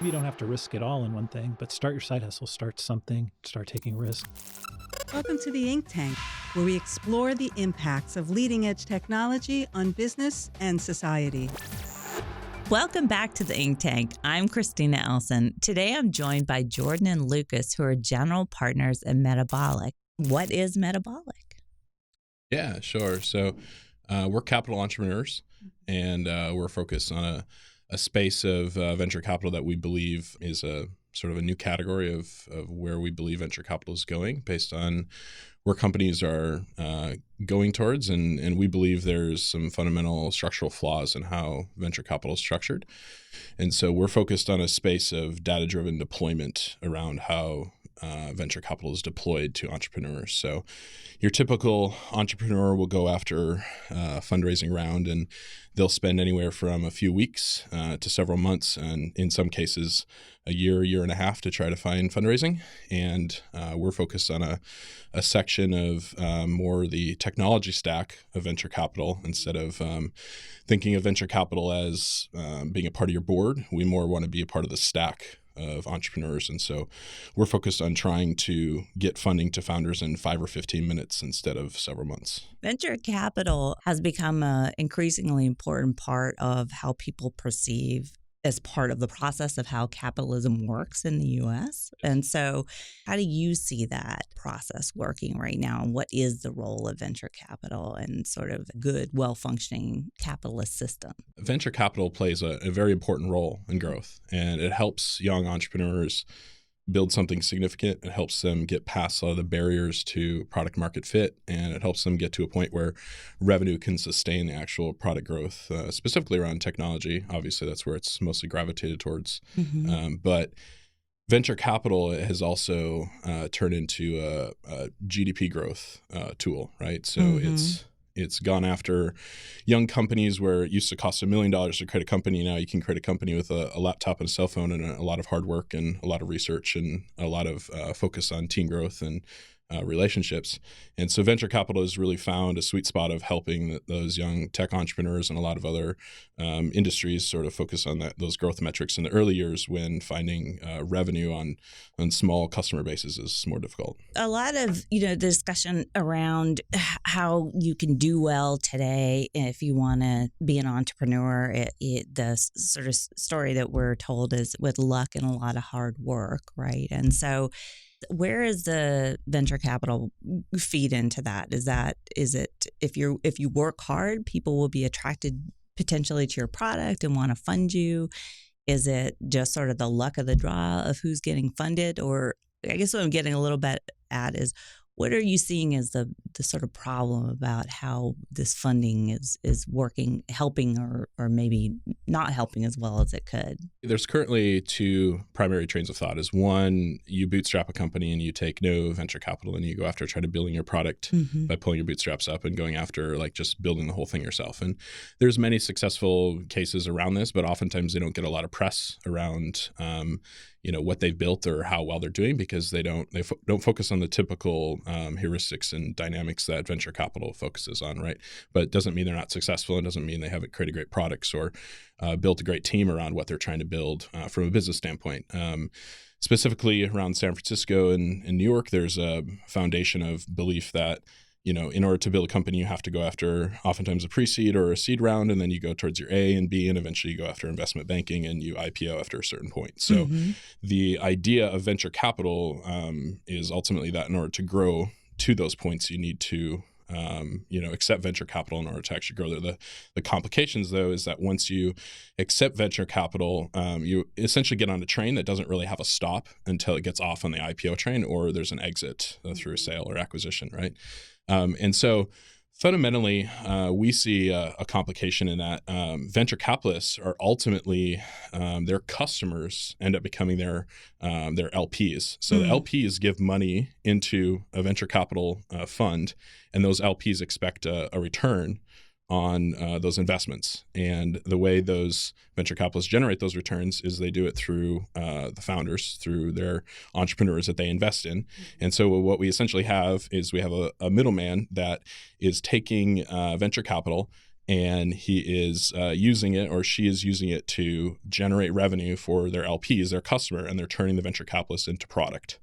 You don't have to risk it all in one thing, but start your side hustle, start something, start taking risks. Welcome to the Ink Tank, where we explore the impacts of leading-edge technology on business and society. Welcome back to the Ink Tank. I'm Christina Elson. Today I'm joined by Jordan and Lukas, who are general partners at Metabolic. What is Metabolic? Yeah, sure. So we're capital entrepreneurs, and we're focused on a space of venture capital that we believe is a sort of a new category of where we believe venture capital is going based on where companies are going towards. And we believe there's some fundamental structural flaws in how venture capital is structured. And so we're focused on a space of data-driven deployment around how venture capital is deployed to entrepreneurs. So your typical entrepreneur will go after a fundraising round, and they'll spend anywhere from a few weeks to several months, and in some cases a year and a half to try to find fundraising. And we're focused on a section of more the technology stack of venture capital. Instead of thinking of venture capital as being a part of your board, we more want to be a part of the stack of entrepreneurs. And so we're focused on trying to get funding to founders in 5 or 15 minutes instead of several months. Venture capital has become an increasingly important part of how people perceive as part of the process of how capitalism works in the U.S. And so how do you see that process working right now? And what is the role of venture capital and sort of a good, well-functioning capitalist system? Venture capital plays a very important role in growth, and it helps young entrepreneurs build something significant. It helps them get past a lot of the barriers to product market fit, and it helps them get to a point where revenue can sustain the actual product growth, specifically around technology. Obviously, that's where it's mostly gravitated towards. But venture capital has also turned into a GDP growth tool, right? So it's gone after young companies where it used to cost $1 million to create a company. Now you can create a company with a laptop and a cell phone and a lot of hard work and a lot of research and a lot of focus on team growth and relationships. And so venture capital has really found a sweet spot of helping those young tech entrepreneurs and a lot of other industries sort of focus on those growth metrics in the early years, when finding revenue on small customer bases is more difficult. A lot of discussion around how you can do well today if you want to be an entrepreneur. The sort of story that we're told is with luck and a lot of hard work, right? And so where is the venture capital feed into that? Is it if you work hard, people will be attracted potentially to your product and want to fund you? Is it just sort of the luck of the draw of who's getting funded? Or I guess what I'm getting a little bit at is, what are you seeing as the sort of problem about how this funding is working, helping or maybe not helping as well as it could? There's currently 2 primary trains of thought. Is one, you bootstrap a company and you take no venture capital and you go after trying to building your product by pulling your bootstraps up and going after like just building the whole thing yourself. And there's many successful cases around this, but oftentimes they don't get a lot of press around what they've built or how well they're doing, because they don't focus on the typical heuristics and dynamics that venture capital focuses on, right? But it doesn't mean they're not successful. It doesn't mean they haven't created great products or built a great team around what they're trying to build from a business standpoint. Specifically around San Francisco and New York, there's a foundation of belief that in order to build a company, you have to go after oftentimes a pre-seed or a seed round, and then you go towards your A and B, and eventually you go after investment banking and you IPO after a certain point. So the idea of venture capital is ultimately that in order to grow to those points, you need to accept venture capital in order to actually grow there. The complications, though, is that once you accept venture capital, you essentially get on a train that doesn't really have a stop until it gets off on the IPO train or there's an exit through a sale or acquisition, right? And so fundamentally, we see a complication in that venture capitalists are ultimately their customers end up becoming their LPs. So the LPs give money into a venture capital fund, and those LPs expect a return on those investments. And the way those venture capitalists generate those returns is they do it through the founders, through their entrepreneurs that they invest in. And so what we essentially have is we have a middleman that is taking venture capital and he is using it, or she is using it to generate revenue for their LPs, their customer, and they're turning the venture capitalist into product.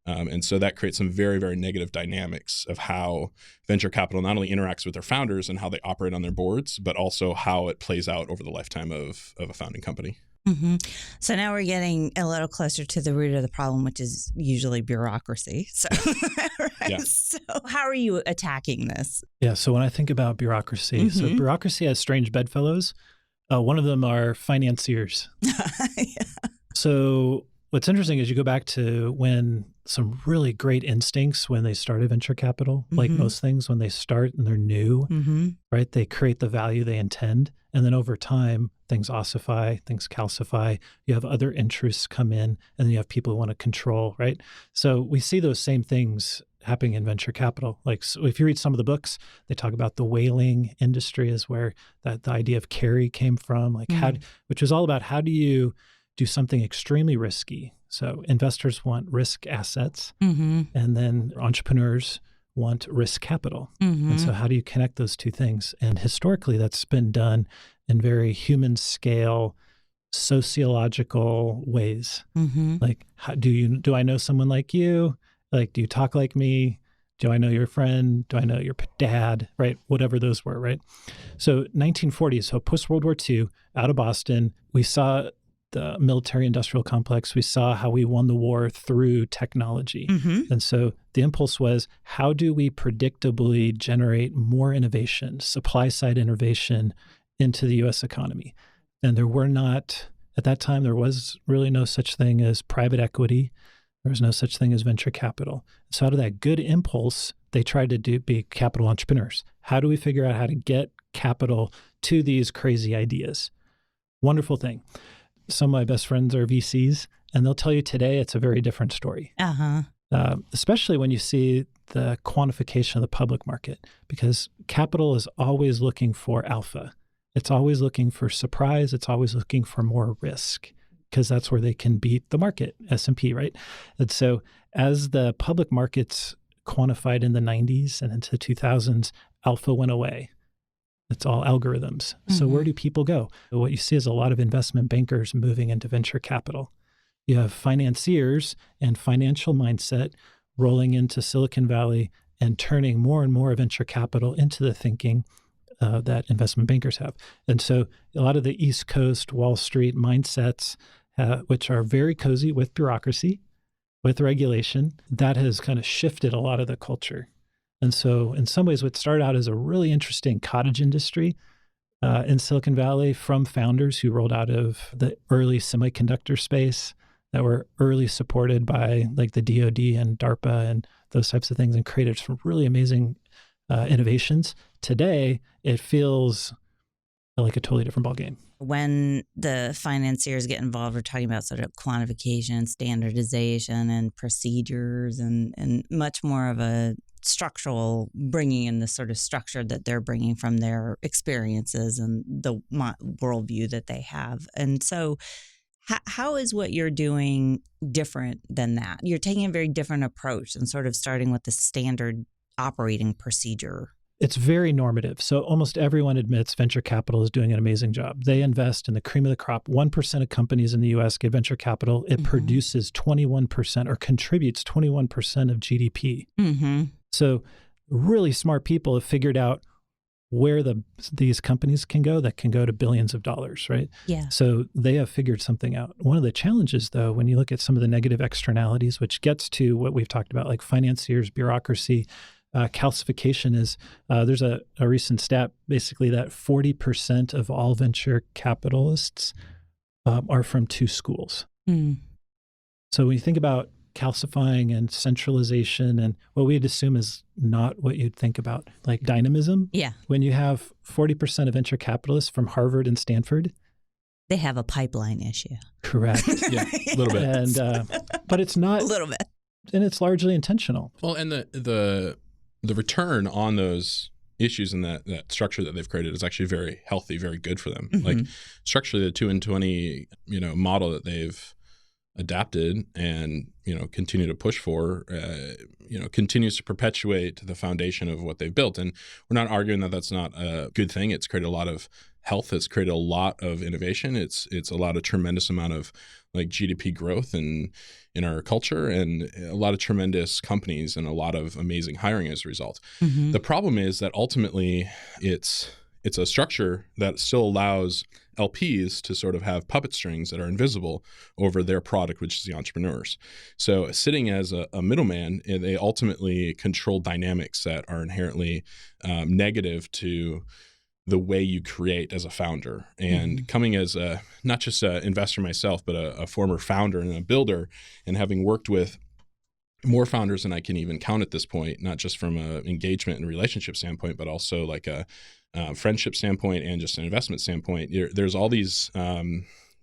And so that creates some very, very negative dynamics of how venture capital not only interacts with their founders and how they operate on their boards, but also how it plays out over the lifetime of a founding company. Mm-hmm. So now we're getting a little closer to the root of the problem, which is usually bureaucracy. So, right? Yeah. So how are you attacking this? Yeah. So when I think about bureaucracy, so bureaucracy has strange bedfellows. One of them are financiers. Yeah. So what's interesting is you go back to when some really great instincts when they started venture capital, like most things, when they start and they're new, right? They create the value they intend. And then over time, things ossify, things calcify. You have other interests come in, and then you have people who want to control, right? So we see those same things happening in venture capital. Like, so if you read some of the books, they talk about the whaling industry is where the idea of carry came from, like which is all about how do you do something extremely risky. So investors want risk assets, and then entrepreneurs want risk capital. And so how do you connect those two things? And historically, that's been done in very human scale, sociological ways. Like, how, do I know someone like you? Like, do you talk like me? Do I know your friend? Do I know your dad? Right? Whatever those were, right? So 1940s, so post-World War II, out of Boston, we saw the military-industrial complex. We saw how we won the war through technology. And so the impulse was, how do we predictably generate more innovation, supply-side innovation into the U.S. economy? And there were not, at that time, there was really no such thing as private equity. There was no such thing as venture capital. So out of that good impulse, they tried to be capital entrepreneurs. How do we figure out how to get capital to these crazy ideas? Wonderful thing. Some of my best friends are VCs, and they'll tell you today it's a very different story. Especially when you see the quantification of the public market, because capital is always looking for alpha. It's always looking for surprise. It's always looking for more risk, because that's where they can beat the market, S&P, right? And so as the public markets quantified in the 90s and into the 2000s, alpha went away. It's all algorithms. So where do people go? What you see is a lot of investment bankers moving into venture capital. You have financiers and financial mindset rolling into Silicon Valley and turning more and more venture capital into the thinking that investment bankers have. And so a lot of the East Coast, Wall Street mindsets, which are very cozy with bureaucracy, with regulation, that has kind of shifted a lot of the culture. And so in some ways, what started out as a really interesting cottage industry in Silicon Valley from founders who rolled out of the early semiconductor space that were early supported by like the DoD and DARPA and those types of things, and created some really amazing innovations. Today, it feels like a totally different ballgame. When the financiers get involved, we're talking about sort of quantification, standardization, and procedures, and much more of a structural, bringing in the sort of structure that they're bringing from their experiences and the worldview that they have. And so how is what you're doing different than that? You're taking a very different approach and sort of starting with the standard operating procedure. It's very normative. So almost everyone admits venture capital is doing an amazing job. They invest in the cream of the crop. 1% of companies in the U.S. get venture capital. It produces 21% or contributes 21% of GDP. So really smart people have figured out where these companies can go that can go to billions of dollars, right? Yeah. So they have figured something out. One of the challenges, though, when you look at some of the negative externalities, which gets to what we've talked about, like financiers, bureaucracy, calcification, is there's a recent stat basically that 40% of all venture capitalists are from two schools. So when you think about calcifying and centralization and what we'd assume is not what you'd think about, like dynamism. Yeah. When you have 40% of venture capitalists from Harvard and Stanford. They have a pipeline issue. Correct. Yeah, a little bit. And but it's not. A little bit. And it's largely intentional. Well, and the return on those issues and that structure that they've created is actually very healthy, very good for them. Like structurally, the 2 and 20 model that they've adapted and continue to push for, continues to perpetuate the foundation of what they've built. And we're not arguing that that's not a good thing. It's created a lot of health. It's created a lot of innovation. It's allowed a tremendous amount of like GDP growth in our culture, and a lot of tremendous companies and a lot of amazing hiring as a result. The problem is that ultimately it's a structure that still allows LPs to sort of have puppet strings that are invisible over their product, which is the entrepreneurs. So sitting as a middleman, they ultimately control dynamics that are inherently negative to the way you create as a founder. And coming as not just an investor myself, but a former founder and a builder, and having worked with more founders than I can even count at this point, not just from an engagement and relationship standpoint, but also like a friendship standpoint and just an investment standpoint, there's all these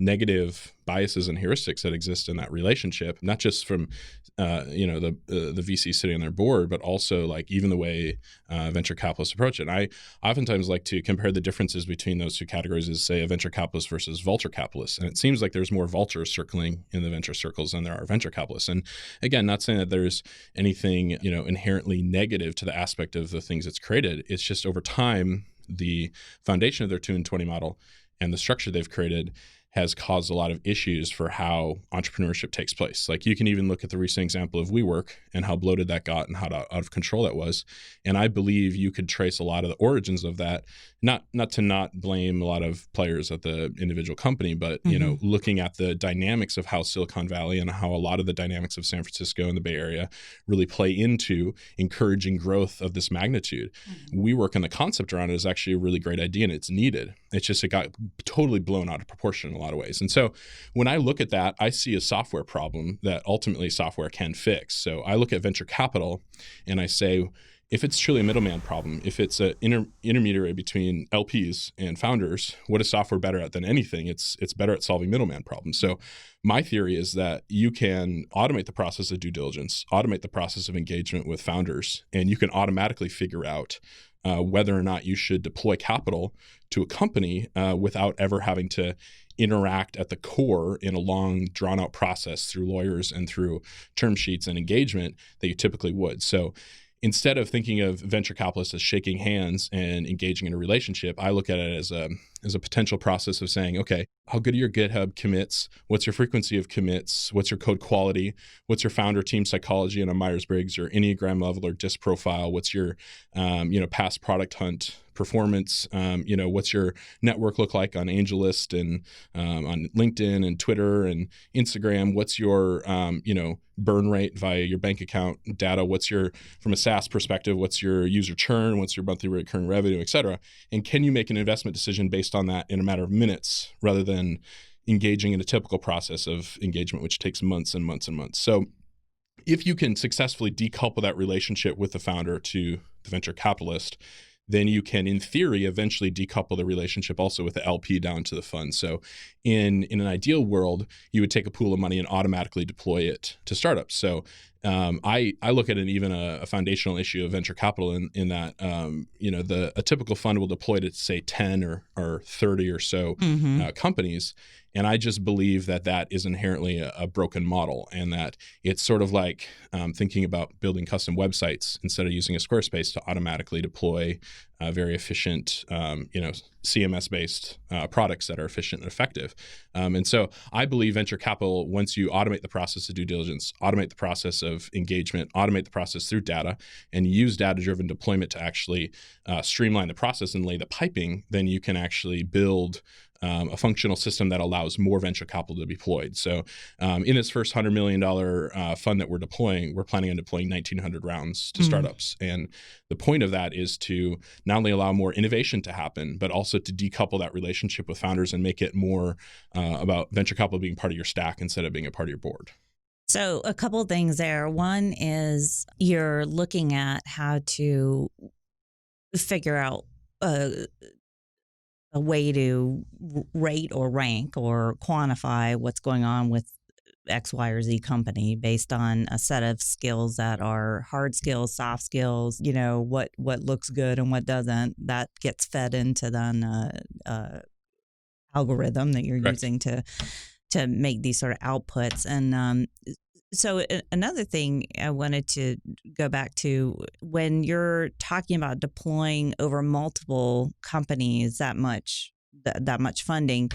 negative biases and heuristics that exist in that relationship, not just from the VC sitting on their board, but also like even the way venture capitalists approach it. And I oftentimes like to compare the differences between those two categories as, say, a venture capitalist versus vulture capitalists. And it seems like there's more vultures circling in the venture circles than there are venture capitalists. And again, not saying that there's anything inherently negative to the aspect of the things it's created. It's just over time, the foundation of their 2-in-20 model and the structure they've created has caused a lot of issues for how entrepreneurship takes place. Like you can even look at the recent example of WeWork and how bloated that got and how out of control that was. And I believe you could trace a lot of the origins of that, not to blame a lot of players at the individual company, but looking at the dynamics of how Silicon Valley and how a lot of the dynamics of San Francisco and the Bay Area really play into encouraging growth of this magnitude. WeWork and the concept around it is actually a really great idea, and it's needed. It's just it got totally blown out of proportion in a lot of ways. And so when I look at that, I see a software problem that ultimately software can fix. So I look at venture capital and I say, if it's truly a middleman problem, if it's an intermediary between LPs and founders, what is software better at than anything? It's better at solving middleman problems. So my theory is that you can automate the process of due diligence, automate the process of engagement with founders, and you can automatically figure out whether or not you should deploy capital to a company without ever having to interact at the core in a long, drawn-out process through lawyers and through term sheets and engagement that you typically would. So instead of thinking of venture capitalists as shaking hands and engaging in a relationship, I look at it as a potential process of saying, okay, how good are your GitHub commits? What's your frequency of commits? What's your code quality? What's your founder team psychology on a Myers-Briggs or Enneagram level or DISC profile? What's your past product hunt performance? What's your network look like on AngelList and on LinkedIn and Twitter and Instagram? What's your burn rate via your bank account data? What's your, from a SaaS perspective, what's your user churn? What's your monthly recurring revenue, et cetera? And can you make an investment decision based on that in a matter of minutes rather than engaging in a typical process of engagement, which takes months and months and months? So if you can successfully decouple that relationship with the founder to the venture capitalist, then you can, in theory, eventually decouple the relationship also with the LP down to the fund. So in an ideal world, you would take a pool of money and automatically deploy it to startups. So I look at a foundational issue of venture capital in that, a typical fund will deploy to, say, 10 or 30 or so companies. And I just believe that is inherently a broken model, and that it's sort of like thinking about building custom websites instead of using a Squarespace to automatically deploy very efficient, CMS-based products that are efficient and effective. And so I believe venture capital, once you automate the process of due diligence, automate the process of engagement, automate the process through data, and use data-driven deployment to actually streamline the process and lay the piping, then you can actually build a functional system that allows more venture capital to be deployed. So in this first $100 million fund that we're deploying, we're planning on deploying 1,900 rounds to startups. And the point of that is to not only allow more innovation to happen, but also to decouple that relationship with founders and make it more about venture capital being part of your stack instead of being a part of your board. So a couple of things there. One is you're looking at how to figure out a way to rate or rank or quantify what's going on with X, Y, or Z company based on a set of skills that are hard skills, soft skills, what looks good and what doesn't. That gets fed into then algorithm that you're using to make these sort of outputs. And So another thing I wanted to go back to, when you're talking about deploying over multiple companies that much funding,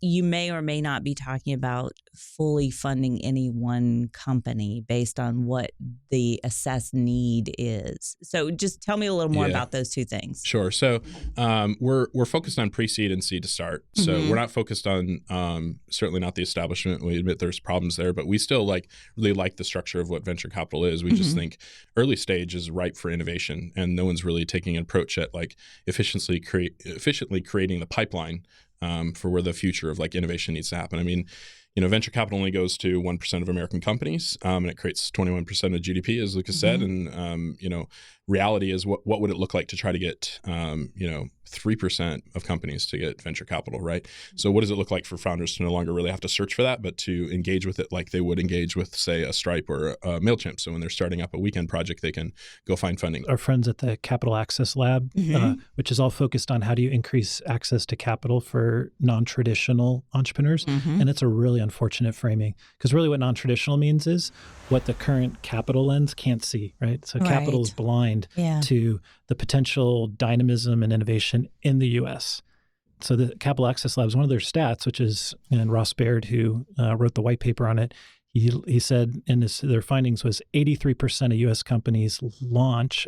you may or may not be talking about fully funding any one company based on what the assessed need is. So just tell me a little more about those two things. Sure. So we're focused on pre-seed and seed to start. So we're not focused on certainly not the establishment. We admit there's problems there, but we still really like the structure of what venture capital is. We just think early stage is ripe for innovation, and no one's really taking an approach at efficiently creating the pipeline for where the future of innovation needs to happen. I mean, venture capital only goes to 1% of American companies, and it creates 21% of GDP, as Lukas said. And reality is, what would it look like to try to get 3% of companies to get venture capital, right? So what does it look like for founders to no longer really have to search for that, but to engage with it like they would engage with, say, a Stripe or a MailChimp? So when they're starting up a weekend project, they can go find funding. Our friends at the Capital Access Lab, which is all focused on how do you increase access to capital for non-traditional entrepreneurs. And it's a really unfortunate framing, because really what non-traditional means is what the current capital lens can't see, right? So capital is blind to the potential dynamism and innovation in the U.S. So the Capital Access Labs, one of their stats, which is, and Ross Baird, who wrote the white paper on it, he said in their findings was 83% of U.S. companies launch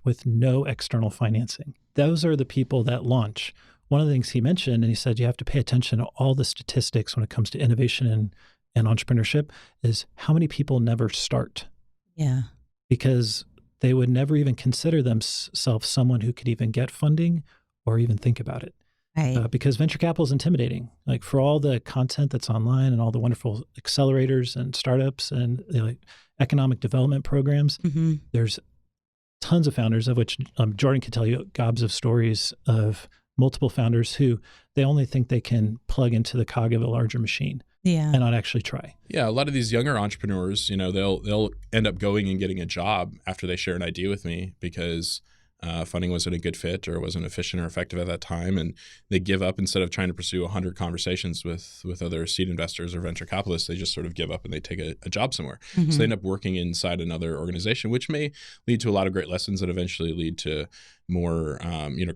with no external financing. Those are the people that launch. One of the things he mentioned, and he said you have to pay attention to all the statistics when it comes to innovation and entrepreneurship, is how many people never start. Yeah. Because they would never even consider themselves someone who could even get funding or even think about it. Right. Because venture capital is intimidating. For all the content that's online and all the wonderful accelerators and startups and economic development programs, there's tons of founders, of which Jordan could tell you gobs of stories of multiple founders who they only think they can plug into the cog of a larger machine. And not actually try. Yeah, a lot of these younger entrepreneurs, they'll end up going and getting a job after they share an idea with me because funding wasn't a good fit or wasn't efficient or effective at that time, and they give up instead of trying to pursue 100 conversations with other seed investors or venture capitalists. They just sort of give up and they take a job somewhere. So they end up working inside another organization, which may lead to a lot of great lessons that eventually lead to more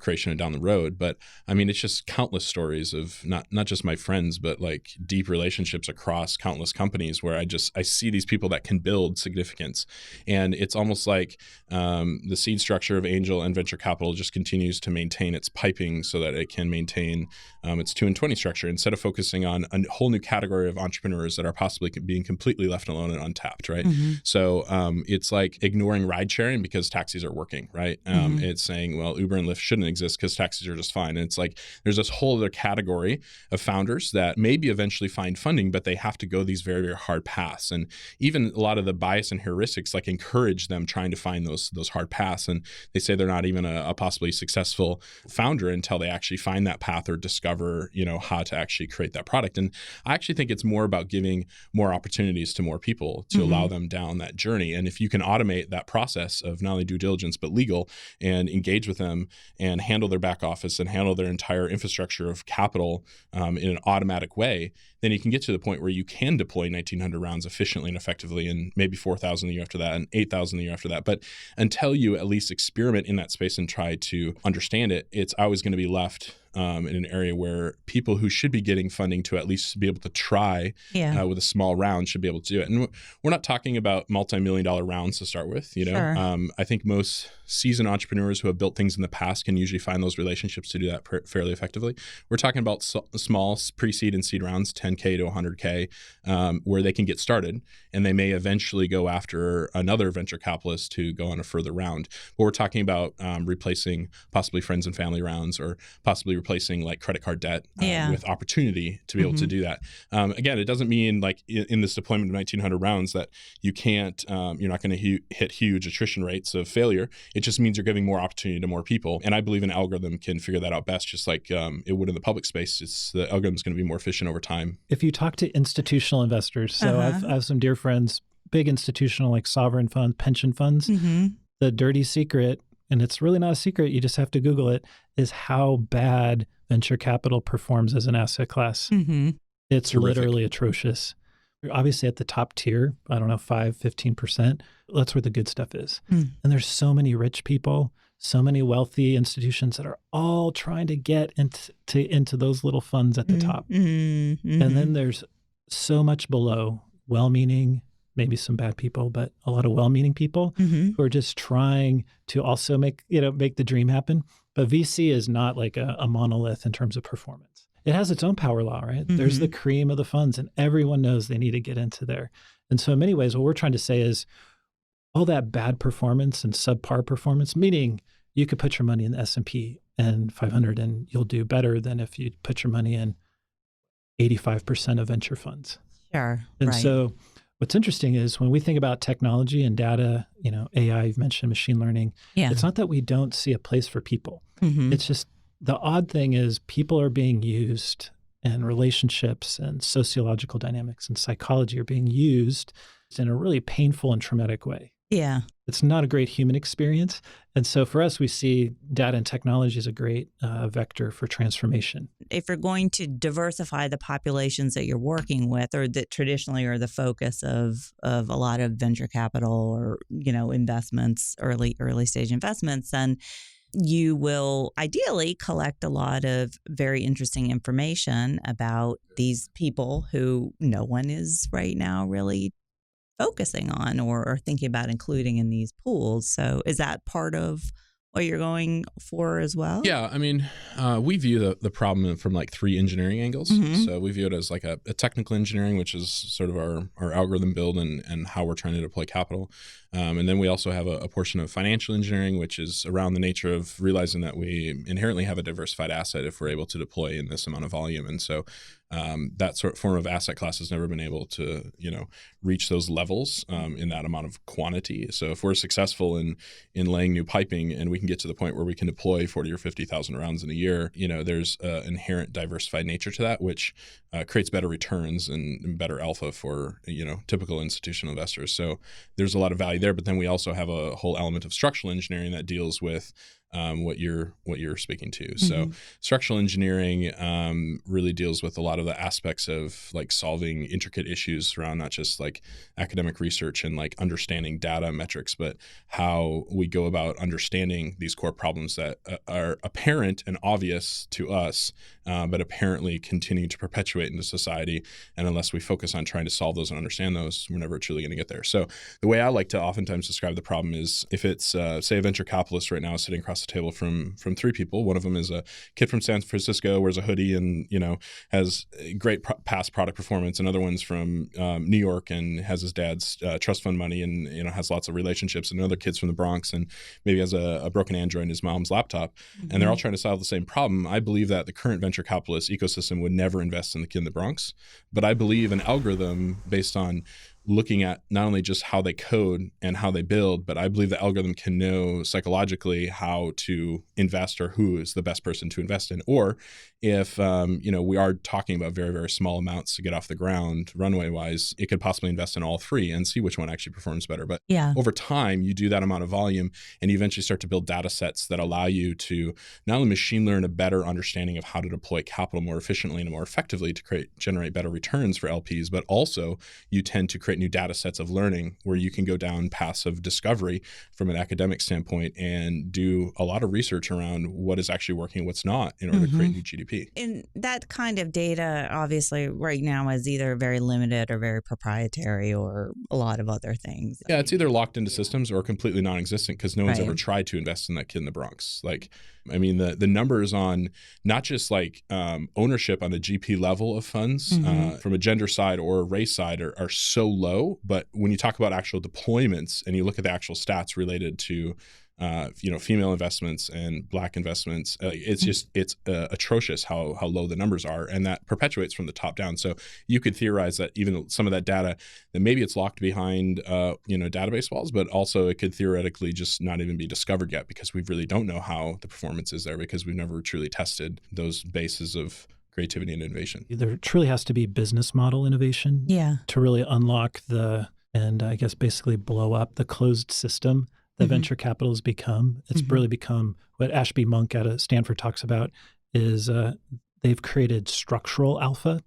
creation down the road. But I mean, it's just countless stories of not just my friends, but deep relationships across countless companies where I see these people that can build significance. And it's almost like the seed structure of angel and venture capital just continues to maintain its piping so that it can maintain its 2 and 20 structure, instead of focusing on a whole new category of entrepreneurs that are possibly being completely left alone and untapped, right? So it's like ignoring ride sharing because taxis are working, right? It's saying, well, Uber and Lyft shouldn't exist because taxis are just fine. And it's there's this whole other category of founders that maybe eventually find funding, but they have to go these very, very hard paths. And even a lot of the bias and heuristics encourage them trying to find those hard paths. And they say they're not even a possibly successful founder until they actually find that path or discover, how to actually create that product. And I actually think it's more about giving more opportunities to more people to allow them down that journey. And if you can automate that process of not only due diligence, but legal, and engage with them and handle their back office and handle their entire infrastructure of capital in an automatic way, then you can get to the point where you can deploy 1,900 rounds efficiently and effectively, and maybe 4,000 the year after that and 8,000 the year after that. But until you at least experiment in that space and try to understand it, it's always going to be left in an area where people who should be getting funding to at least be able to try with a small round should be able to do it. And we're not talking about multi-million-dollar rounds to start with. I think most seasoned entrepreneurs who have built things in the past can usually find those relationships to do that fairly effectively. We're talking about small pre-seed and seed rounds, 10K to 100K, where they can get started, and they may eventually go after another venture capitalist to go on a further round. But we're talking about replacing possibly friends and family rounds, or possibly replacing credit card debt with opportunity to be able to do that. Again, it doesn't mean in this deployment of 1,900 rounds that you can't, you're not going to hit huge attrition rates of failure. It just means you're giving more opportunity to more people. And I believe an algorithm can figure that out best, just like it would in the public space. The algorithm's going to be more efficient over time. If you talk to institutional investors, so I have some dear friends, big institutional sovereign funds, pension funds, the dirty secret, and it's really not a secret, you just have to Google it, is how bad venture capital performs as an asset class. It's terrific. Literally atrocious. Obviously at the top tier, I don't know, 5-15%, that's where the good stuff is. And there's so many rich people, so many wealthy institutions that are all trying to get into those little funds at the top. And then there's so much below, well-meaning, maybe some bad people, but a lot of well-meaning people who are just trying to also make the dream happen. But VC is not like a monolith in terms of performance. It has its own power law, right? There's the cream of the funds, and everyone knows they need to get into there. And so in many ways, what we're trying to say is all that bad performance and subpar performance, meaning you could put your money in the S&P and 500 and you'll do better than if you put your money in 85% of venture funds. Sure. And so what's interesting is when we think about technology and data, AI, you've mentioned machine learning, it's not that we don't see a place for people. It's just the odd thing is people are being used, and relationships and sociological dynamics and psychology are being used in a really painful and traumatic way. Yeah. It's not a great human experience. And so for us, we see data and technology as a great vector for transformation. If you're going to diversify the populations that you're working with, or that traditionally are the focus of a lot of venture capital or, investments, early stage investments, then you will ideally collect a lot of very interesting information about these people who no one is right now really focusing on or thinking about including in these pools. So is that part of what you're going for as well? Yeah, I mean, we view the problem from like 3 engineering angles. So we view it as like a technical engineering, which is sort of our algorithm build and how we're trying to deploy capital. And then we also have a portion of financial engineering, which is around the nature of realizing that we inherently have a diversified asset if we're able to deploy in this amount of volume. And so that sort of form of asset class has never been able to, reach those levels in that amount of quantity. So if we're successful in laying new piping and we can get to the point where we can deploy 40 or 50,000 rounds in a year, there's an inherent diversified nature to that, which creates better returns and better alpha for, typical institutional investors. So there's a lot of value there. But then we also have a whole element of structural engineering that deals with what you're speaking to. So structural engineering really deals with a lot of the aspects of like solving intricate issues around not just like academic research and like understanding data metrics, but how we go about understanding these core problems that are apparent and obvious to us, but apparently continue to perpetuate into society. And unless we focus on trying to solve those and understand those, we're never truly going to get there. So the way I like to oftentimes describe the problem is if it's, say, a venture capitalist right now sitting across the table from 3 people. One of them is a kid from San Francisco, wears a hoodie and, has great past product performance. Another one's from New York and has his dad's trust fund money and, has lots of relationships. And another kid's from the Bronx and maybe has a broken Android in his mom's laptop. And they're all trying to solve the same problem. I believe that the current venture capitalist ecosystem would never invest in the kid in the Bronx. But I believe an algorithm based on looking at not only just how they code and how they build, but I believe the algorithm can know psychologically how to invest or who is the best person to invest in. Or if, we are talking about very, very small amounts to get off the ground runway wise, it could possibly invest in all 3 and see which one actually performs better. But over time, you do that amount of volume and you eventually start to build data sets that allow you to not only machine learn a better understanding of how to deploy capital more efficiently and more effectively to generate better returns for LPs, but also you tend to create new data sets of learning where you can go down paths of discovery from an academic standpoint and do a lot of research around what is actually working and what's not in order to create new GDP. And that kind of data, obviously, right now is either very limited or very proprietary or a lot of other things. Yeah, it's either locked into systems or completely non-existent because no one's ever tried to invest in that kid in the Bronx. Like, I mean, the numbers on not just like ownership on the GP level of funds from a gender side or a race side are so low. But when you talk about actual deployments and you look at the actual stats related to female investments and Black investments, it's atrocious how low the numbers are, and that perpetuates from the top down. So you could theorize that even some of that data, that maybe it's locked behind database walls, but also it could theoretically just not even be discovered yet because we really don't know how the performance is there because we've never truly tested those bases of creativity and innovation. There truly has to be business model innovation to really unlock and I guess basically blow up the closed system that venture capital has become. It's really become what Ashby Monk out of Stanford talks about is they've created structural alpha,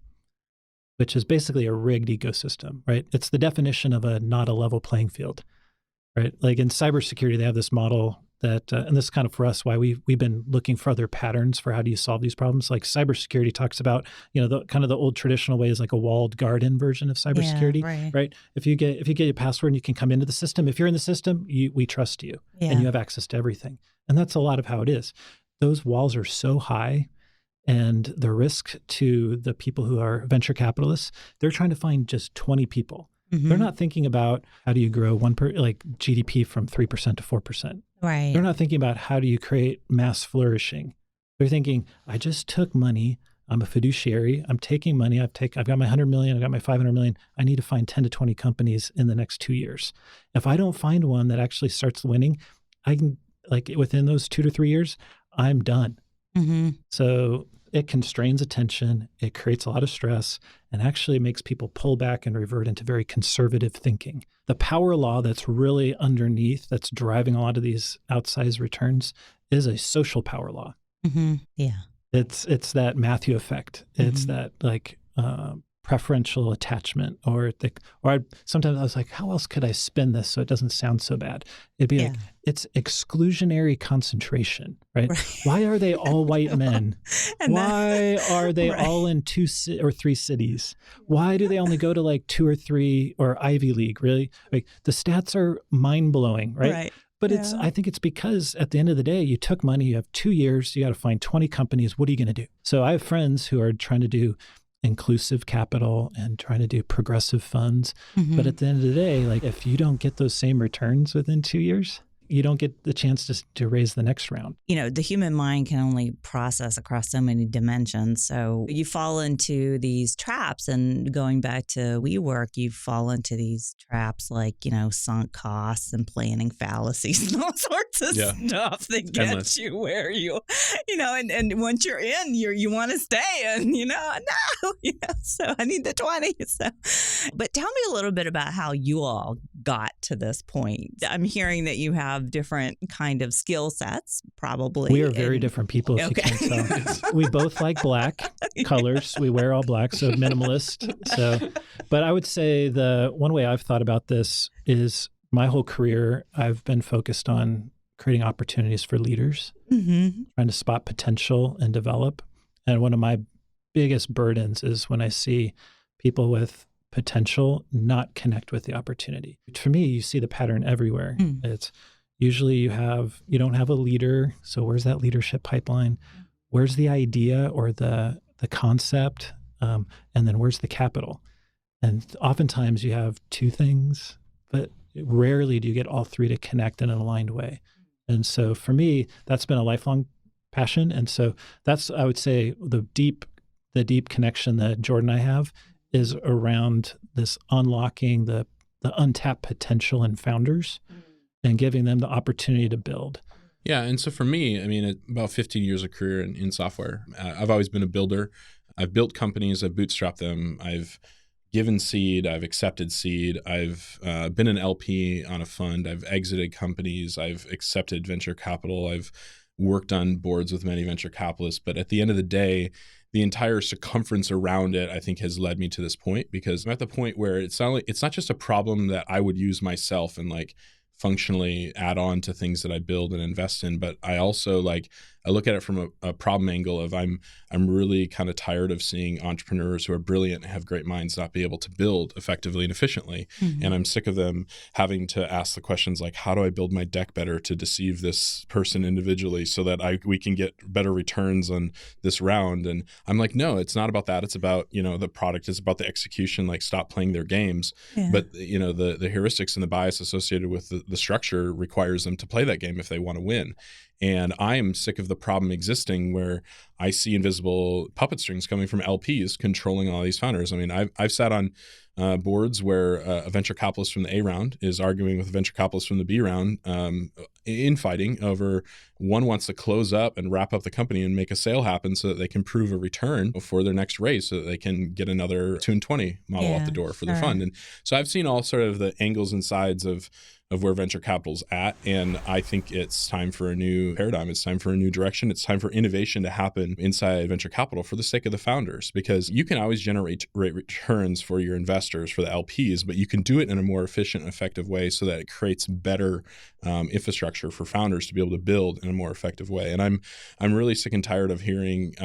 which is basically a rigged ecosystem, right? It's the definition of not a level playing field, right? Like in cybersecurity, they have this model that, and this is kind of for us why we've been looking for other patterns for how do you solve these problems. Like cybersecurity talks about, the kind of the old traditional way is like a walled garden version of cybersecurity, right? If you get your password and you can come into the system, if you're in the system, we trust you and you have access to everything. And that's a lot of how it is. Those walls are so high, and the risk to the people who are venture capitalists, they're trying to find just 20 people. They're not thinking about how do you grow like GDP from 3% to 4%. Right. They're not thinking about how do you create mass flourishing. They're thinking, I just took money. I'm a fiduciary. I'm taking money. I've got my 100 million. I've got my 500 million. I need to find 10 to 20 companies in the next 2 years. If I don't find one that actually starts winning, I can, like within those 2 to 3 years, I'm done. So it constrains attention. It creates a lot of stress and actually makes people pull back and revert into very conservative thinking. The power law that's really underneath, that's driving a lot of these outsized returns, is a social power law. Yeah. It's that Matthew effect. It's that like preferential attachment, sometimes I was like, how else could I spin this so it doesn't sound so bad? It'd be like, it's exclusionary concentration, right? Why are they all white men? Why are they all in 2 or 3 cities? Why do they only go to like 2 or 3 or Ivy League? Really, like the stats are mind blowing, right? But I think it's because at the end of the day, you took money, you have 2 years, you got to find 20 companies. What are you going to do? So I have friends who are trying to do inclusive capital and trying to do progressive funds. But at the end of the day, like if you don't get those same returns within 2 years, you don't get the chance to raise the next round. The human mind can only process across so many dimensions. So you fall into these traps, and going back to WeWork, you fall into these traps like, sunk costs and planning fallacies and all sorts of stuff that gets you where and once you're in, you want to stay and, so I need the 20. But tell me a little bit about how you all got to this point. I'm hearing that you have different kind of skill sets, probably. We are very different people, if you can't tell. We both like black colors. We wear all black, so minimalist. But I would say the one way I've thought about this is my whole career, I've been focused on creating opportunities for leaders, trying to spot potential and develop. And one of my biggest burdens is when I see people with potential not connect with the opportunity. For me, you see the pattern everywhere. It's usually you don't have a leader. So where's that leadership pipeline? Where's the idea or the concept? And then where's the capital? And oftentimes you have 2 things, but rarely do you get all 3 to connect in an aligned way. And so for me, that's been a lifelong passion. And so that's, I would say, the deep connection that Jordan and I have is around this unlocking the untapped potential in founders and giving them the opportunity to build. Yeah. And so for me, I mean, about 15 years of career in software, I've always been a builder. I've built companies, I've bootstrapped them. I've given seed, I've accepted seed. I've been an LP on a fund. I've exited companies. I've accepted venture capital. I've worked on boards with many venture capitalists. But at the end of the day, the entire circumference around it, I think, has led me to this point, because I'm at the point where it's not just a problem that I would use myself and like functionally add on to things that I build and invest in, but I also I look at it from a problem angle of I'm really kind of tired of seeing entrepreneurs who are brilliant and have great minds not be able to build effectively and efficiently. And I'm sick of them having to ask the questions like, how do I build my deck better to deceive this person individually so that we can get better returns on this round? And I'm like, no, it's not about that. It's about, the product. It's about the execution, like stop playing their games. But, the heuristics and the bias associated with the structure requires them to play that game if they want to win. And I am sick of the problem existing where I see invisible puppet strings coming from LPs controlling all these founders. I mean, I've sat on boards where a venture capitalist from the A round is arguing with a venture capitalist from the B round, infighting over one wants to close up and wrap up the company and make a sale happen so that they can prove a return for their next raise so that they can get another 2 and 20 model out the door for their fund. And so I've seen all sort of the angles and sides of of where venture capital's at. And I think it's time for a new paradigm. It's time for a new direction. It's time for innovation to happen inside venture capital for the sake of the founders, because you can always generate returns for your investors, for the LPs, but you can do it in a more efficient and effective way so that it creates better infrastructure for founders to be able to build in a more effective way. And I'm really sick and tired of hearing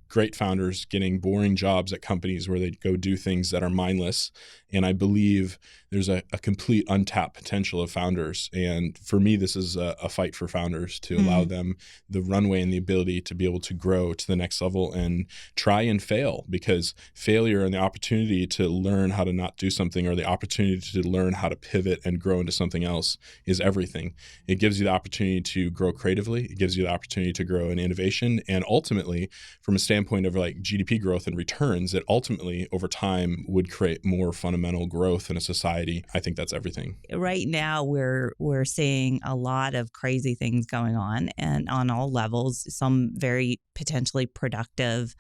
great founders getting boring jobs at companies where they go do things that are mindless. And I believe there's a complete untapped potential of founders. And for me, this is a fight for founders to allow them the runway and the ability to be able to grow to the next level and try and fail, because failure and the opportunity to learn how to not do something, or the opportunity to learn how to pivot and grow into something else, is everything. It gives you the opportunity to grow creatively. It gives you the opportunity to grow in innovation. And ultimately, from a standpoint of like GDP growth and returns, it ultimately over time would create more fundamental growth in a society. I think that's everything. Right now, we're seeing a lot of crazy things going on, and on all levels, some very potentially productive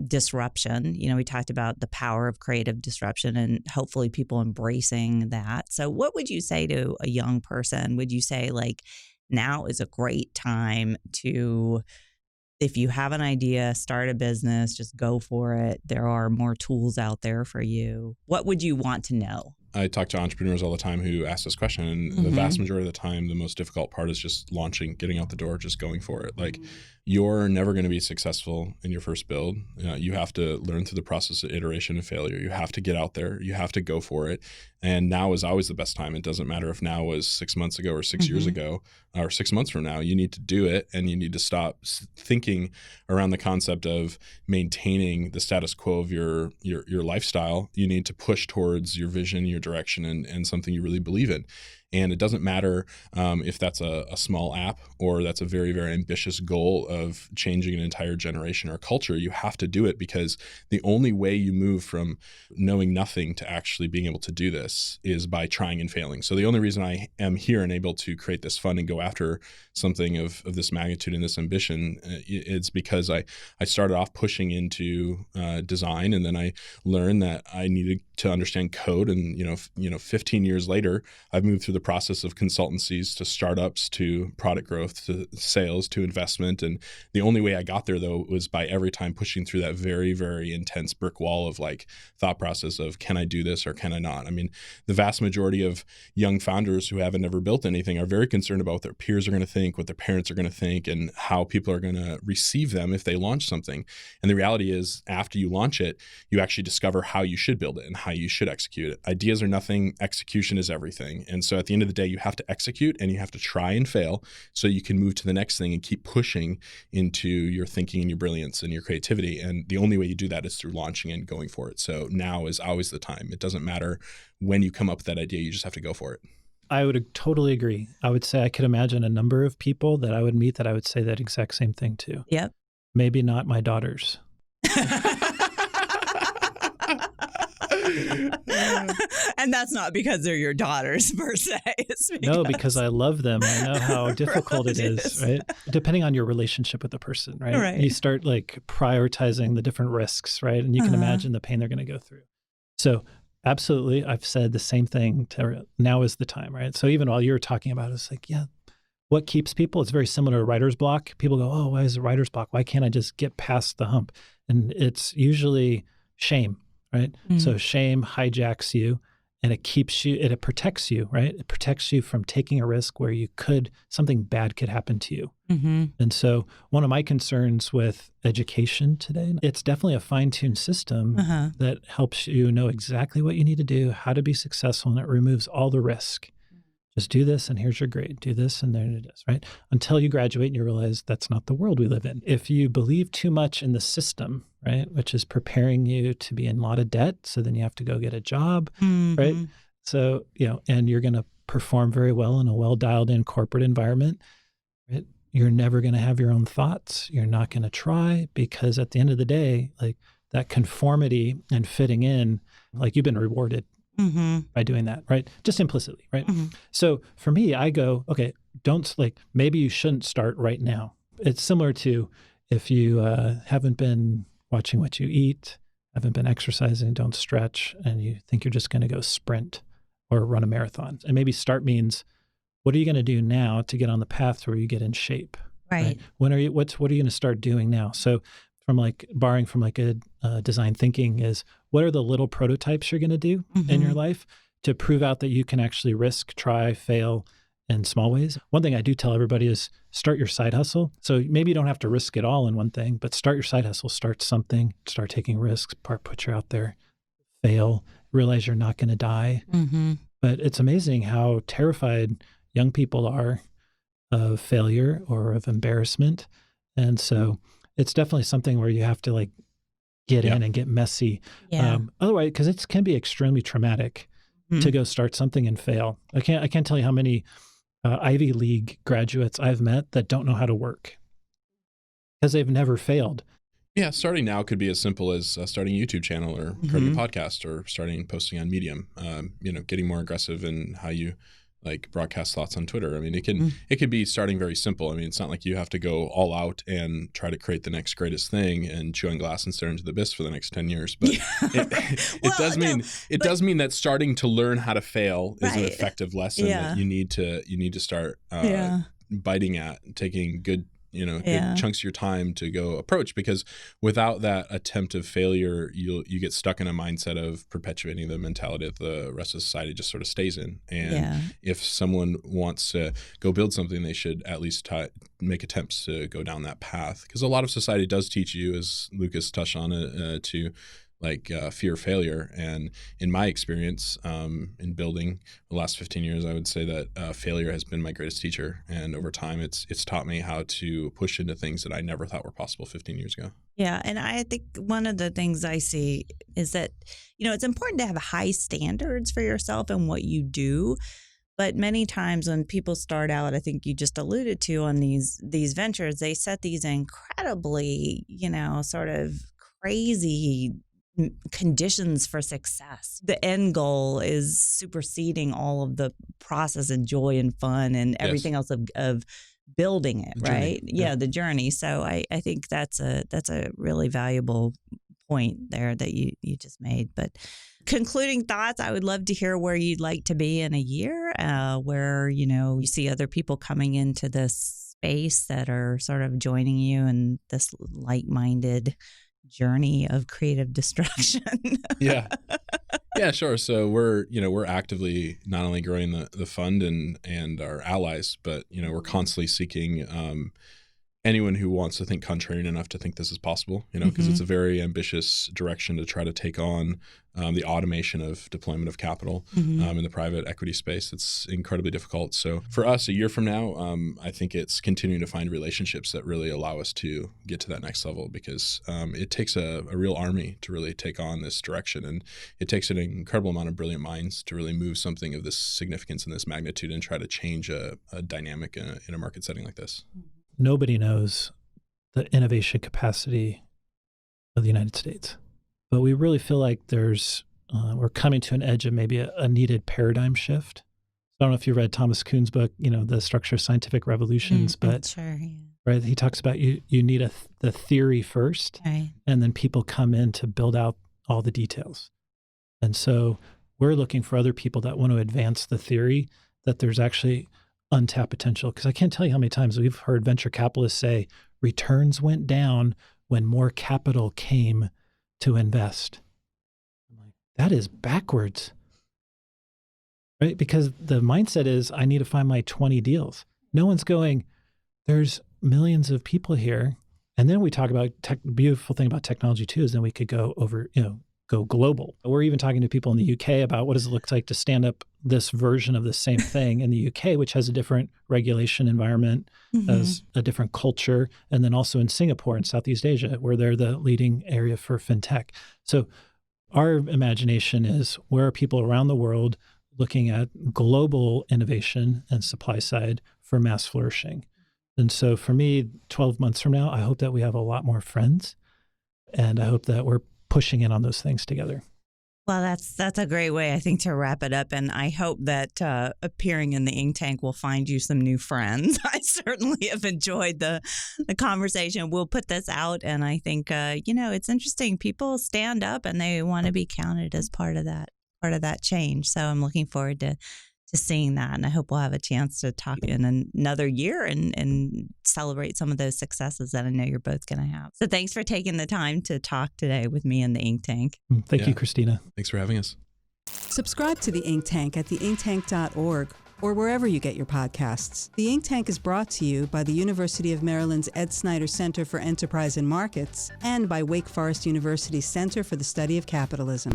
disruption. We talked about the power of creative disruption and hopefully people embracing that. So what would you say to a young person? Would you say like now is a great time to, if you have an idea, start a business, just go for it. There are more tools out there for you. What would you want to know? I talk to entrepreneurs all the time who ask this question, and the vast majority of the time, the most difficult part is just launching, getting out the door, just going for it. Like, you're never going to be successful in your first build. You have to learn through the process of iteration and failure. You have to get out there. You have to go for it. And now is always the best time. It doesn't matter if now was 6 months ago or 6 years ago or 6 months from now. You need to do it, and you need to stop thinking around the concept of maintaining the status quo of your lifestyle. You need to push towards your vision, your direction, and something you really believe in. And it doesn't matter if that's a small app or that's a very, very ambitious goal of changing an entire generation or culture. You have to do it, because the only way you move from knowing nothing to actually being able to do this is by trying and failing. So the only reason I am here and able to create this fund and go after something of this magnitude and this ambition is because I started off pushing into design, and then I learned that I needed to understand code. And 15 years later, I've moved through the process of consultancies to startups to product growth to sales to investment. And the only way I got there, though, was by every time pushing through that very, very intense brick wall of like thought process of, can I do this or can I not? I mean, the vast majority of young founders who haven't never built anything are very concerned about what their peers are going to think, what their parents are going to think, and how people are going to receive them if they launch something. And the reality is, after you launch it, you actually discover how you should build it and how you should execute it. Ideas are nothing, execution is everything. And so at the end of the day, you have to execute and you have to try and fail so you can move to the next thing and keep pushing into your thinking and your brilliance and your creativity. And the only way you do that is through launching and going for it. So now is always the time. It doesn't matter when you come up with that idea, you just have to go for it. I would totally agree. I would say I could imagine a number of people that I would meet that I would say that exact same thing to. Yep. Maybe not my daughters. And that's not because they're your daughters per se. No, because I love them. I know how difficult it is, right? Depending on your relationship with the person, right? Right. You start like prioritizing the different risks, right? And you can imagine the pain they're going to go through. So absolutely, I've said the same thing to now is the time, right? So even while you were talking about it, it's like, yeah, what keeps people? It's very similar to writer's block. People go, oh, why is it writer's block? Why can't I just get past the hump? And it's usually shame. Right. So shame hijacks you, and it keeps you, it protects you, right? It protects you from taking a risk where something bad could happen to you. And so one of my concerns with education today, it's definitely a fine-tuned system that helps you know exactly what you need to do, how to be successful, and it removes all the risk. Just do this and here's your grade. Do this and there it is, right? Until you graduate and you realize that's not the world we live in. If you believe too much in the system, right, which is preparing you to be in a lot of debt, so then you have to go get a job, right? So, and you're going to perform very well in a well-dialed in corporate environment, right? You're never going to have your own thoughts. You're not going to try, because at the end of the day, like that conformity and fitting in, like you've been rewarded by doing that, right? Just implicitly, right? So for me, I go, okay, maybe you shouldn't start right now. It's similar to if you haven't been watching what you eat, haven't been exercising, don't stretch, and you think you're just going to go sprint or run a marathon. And maybe start means what are you going to do now to get on the path to where you get in shape? Right. What are you going to start doing now? So borrowing from like a design thinking is, what are the little prototypes you're going to do in your life to prove out that you can actually risk, try, fail in small ways? One thing I do tell everybody is start your side hustle. So maybe you don't have to risk it all in one thing, but start your side hustle, start something, start taking risks, put you out there, fail, realize you're not going to die. But it's amazing how terrified young people are of failure or of embarrassment. And so it's definitely something where you have to like get in and get messy. Otherwise, because it can be extremely traumatic to go start something and fail. I can't tell you how many Ivy League graduates I've met that don't know how to work because they've never failed. Yeah, starting now could be as simple as starting a YouTube channel or creating a podcast or posting on Medium. Getting more aggressive in how you like broadcast thoughts on Twitter. I mean, it could be starting very simple. I mean, it's not like you have to go all out and try to create the next greatest thing and chew on glass and stare into the abyss for the next 10 years. But it does mean that starting to learn how to fail is an effective lesson that you need to start biting at, taking good chunks of your time to go approach, because without that attempt of failure, you get stuck in a mindset of perpetuating the mentality that the rest of society just sort of stays in. And if someone wants to go build something, they should at least make attempts to go down that path, because a lot of society does teach you, as Lukas touched on, to fear failure. And in my experience in building the last 15 years, I would say that failure has been my greatest teacher. And over time, it's taught me how to push into things that I never thought were possible 15 years ago. Yeah. And I think one of the things I see is that, it's important to have high standards for yourself and what you do. But many times when people start out, I think you just alluded to on these ventures, they set these incredibly, sort of crazy conditions for success. The end goal is superseding all of the process and joy and fun and everything else of building it, right? Yeah, the journey. So I think that's a really valuable point there that you just made. But concluding thoughts, I would love to hear where you'd like to be in a year, where you see other people coming into this space that are sort of joining you in this like-minded journey of creative destruction. Yeah, sure. So we're actively not only growing the fund and our allies, but we're constantly seeking anyone who wants to think contrarian enough to think this is possible, because it's a very ambitious direction to try to take on the automation of deployment of capital in the private equity space. It's incredibly difficult. So for us, a year from now, I think it's continuing to find relationships that really allow us to get to that next level, because it takes a real army to really take on this direction. And it takes an incredible amount of brilliant minds to really move something of this significance and this magnitude and try to change a dynamic in a market setting like this. Nobody knows the innovation capacity of the United States, but we really feel like we're coming to an edge of maybe a needed paradigm shift. I don't know if you read Thomas Kuhn's book, The Structure of Scientific Revolutions, but sure, right, he talks about you need the theory first, and then people come in to build out all the details. And so we're looking for other people that want to advance the theory that there's actually untapped potential. Because I can't tell you how many times we've heard venture capitalists say returns went down when more capital came to invest. I'm like, that is backwards, right? Because the mindset is, I need to find my 20 deals. No one's going, there's millions of people here. And then we talk about beautiful thing about technology too, is then we could go over, go global. We're even talking to people in the UK about what does it look like to stand up this version of the same thing in the UK, which has a different regulation environment, has a different culture, and then also in Singapore and Southeast Asia, where they're the leading area for fintech. So our imagination is, where are people around the world looking at global innovation and supply side for mass flourishing? And so for me, 12 months from now, I hope that we have a lot more friends, and I hope that we're pushing in on those things together. Well, that's a great way, I think, to wrap it up. And I hope that appearing in the Ink Tank will find you some new friends. I certainly have enjoyed the conversation. We'll put this out, and I think it's interesting. People stand up and they want to be counted as part of that change. So I'm looking forward to seeing that. And I hope we'll have a chance to talk in another year and celebrate some of those successes that I know you're both going to have. So thanks for taking the time to talk today with me in the Ink Tank. Thank you, Christina. Thanks for having us. Subscribe to The Ink Tank at theinktank.org or wherever you get your podcasts. The Ink Tank is brought to you by the University of Maryland's Ed Snyder Center for Enterprise and Markets and by Wake Forest University's Center for the Study of Capitalism.